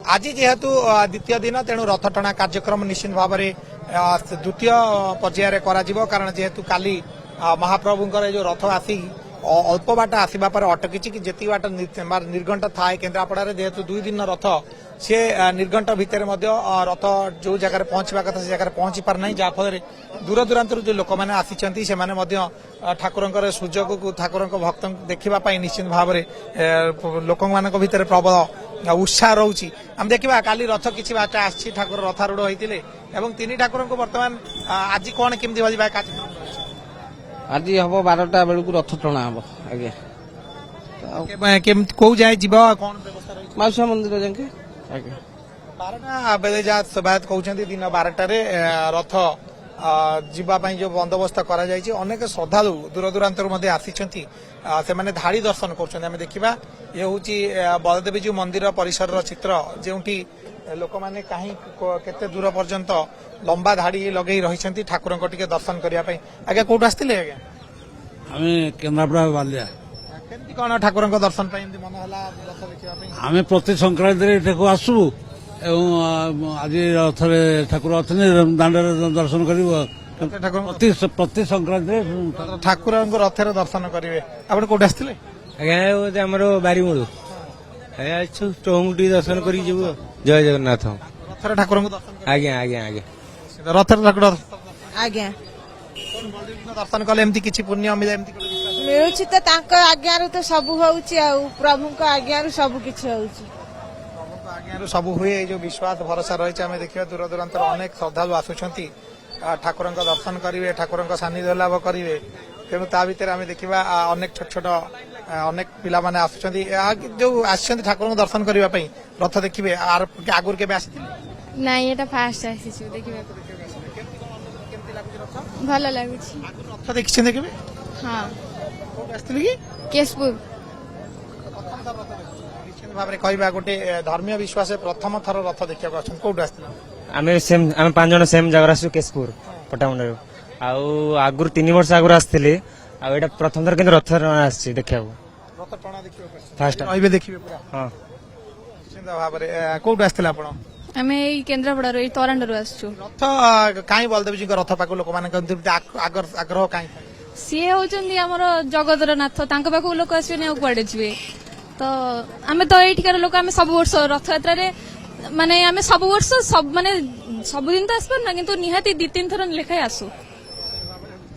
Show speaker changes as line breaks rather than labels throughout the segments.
आज जेहेतु द्वितीय दिन तेणु रथ टणा कार्यक्रम निश्चित भाव में द्वितीय पर्यायर कारण जेहेतु काली महाप्रभुंकर जो रथ आसी अल्प बाट आसवा पर अटकी कि जी बाट निर्घंट थाए केन्द्रापड़ा जेहेतु 2 दिन रथ सी निर्घंट भितर रथ जो जगह पहुंचवा कथा से जगह पहुंची पार ना जहाँफल दूर दूरांत जो लोक मैंने आसी ठाकुर सुजोग को ठाकुर भक्त देखा निश्चित भाव में लोक मान भर प्रबल उत्साह रोचे आम देखा काली रथ किसी बाट आसी ठाकुर रथारूढ़ होते तीन ठाकुर को बर्तमान आज कौन केमती बजा कार्यक्रम
आज हम 12टा बेलू रथ टणा हम आगे
कौ जाए जीव कौन व्यवस्था रही
माउसा मंदिर जाके आगे
12टा बेले जहाँ सेवायत कहते दिन 12टारे रथ जीवाई जो बंदोबस्त कर अनेक श्रद्धालु दूर दूरांतर आसी से धाड़ी दर्शन कर देखा ये हूँ बलदेवीजी मंदिर परिसर चित्र जो लोक मैंने कहीं केते दूर पर्यंत लंबा धाड़ी लगे रही ठाकुर दर्शन करने आगे कौट आसते आज्ञा
आम केन्द्रापड़ा बालिया
केमती कौन ठाकुर दर्शन मन है
आम प्रति संक्रांति आसू आज रथ ठाकुर अच्छे दांडे दर्शन कर प्रति संक्रांति
ठाकुर रथर दर्शन करेंगे आप कौट आसते
आज्ञा आमर बारीमूल प्रभु दर्शन कर जय जगन्नाथ
रथर ठाकुर दर्शन
आज्ञा आज्ञा आज्ञा
रथर ठाकुर
आज्ञा
दर्शन कले एमती किछि पुण्य मिले एमती
मिलुछि तो तांको आज्ञारु तो सब होउछि आ प्रभुको आज्ञारु सब किछि होउछि
आज्ञारु सब हुए जो विश्वास भरोसा रही आम देखा दूर दूरांत अनेक श्रद्धालु आसुंच ठाकुर दर्शन करेंगे ठाकुर सानिध्य लाभ करेंगे तेणु ता भर आम देखा अनेक छोट छोट अनेक पिला माने आसुंच जो आसुंच ठाकुर दर्शन करने रथ देखिए आगुरी के
नहीं एटा फास्ट आसी देखिबा भल लागुछि
रथ देखिछन देखिबे
हां
कोड आस्तिली कि
केशपुर
निश्चित भाव में कहबा गोटे धर्मीय विश्वास प्रथम थर रथ देखिया आछन कोड आस्तिला
आम 5 जन सेम जगह आसु केशपुर पटामुंडा आगुर 3 वर्ष आगुर आसथिले आ एटा प्रथम थर किंतु रथ आसी देखिया
रथ टणा देखिबा
फास्ट
कहबे देखिबे पूरा
हां
निश्चित भाव में कोड आस्तिला आपण
आमे केन्द्रापड़ा रो तोरांडर आसछु
रथ काई बलदेवजी रथ पाक लोक मान आग्रह काई
सी होचंदी हमर जगतर नाथ तांको पाखु लोक आसीने आ कुआडे जिवे तो आमे तो एठिकार लोक आमे सब वर्ष रथ यात्रा रे माने आमे सब वर्ष सब माने सब दिन तो आसपर ना किंतु निहाती 2-3 थर लेखाय आसु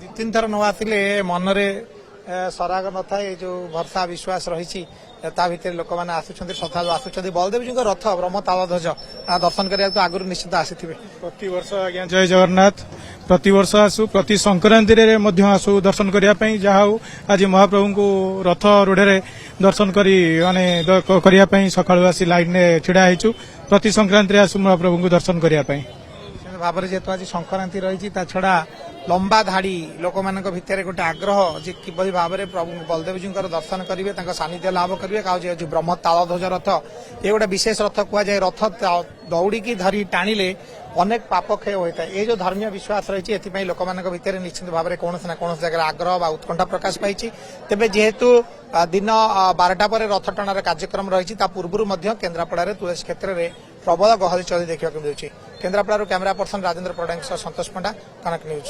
2-3 थर न आसिले मन रे सराग न थाए जो भरसा विश्वास रही ता भीतर लोक मैंने आसुच्च श्रद्धालु आसुच्च बलदेवजी रथ ब्रह्म तालध्वज दर्शन करने तो आगुरी निश्चित आसी
प्रति वर्ष आज्ञा जय जगन्नाथ प्रति वर्ष आसु प्रति संक्रांति रे मध्य आसु दर्शन करने जहा आज महाप्रभु को रथ रूढ़ दर्शन करी माने सकाळु आसी लाइन में छिड़ा होइछु प्रति संक्रांति आसु महाप्रभु को दर्शन करने
भाव में जेहेतु आज संक्रांति रही छड़ा लंबा धाड़ी लोक मान भितर गोटे आग्रह जे किभली भाव में प्रभु बलदेवजी दर्शन करेंगे सानिध्य लाभ करेंगे जो ब्रह्म तालध्वज रथ ये गोटे विशेष रथ कहुए रथ दौड़ी की धरी टाणिले अनेक पाप क्षय होता है ये जो धर्मीय विश्वास रही है लोक मान भितर निश्चित भाव में कौन ना कौन जगह आग्रह उत्कंठा प्रकाश पाई तेज जेहेतु दिन 12टा पर रथ टणार कार्यक्रम रही पूर्व केन्द्रापड़ा तुलसी क्षेत्र में प्रबल गहली चली देखा मिलूँ केन्द्रापड़ा कैमेरा पर्सन राजेन्द्र प्रधान सतोष पंडा कनक न्यूज।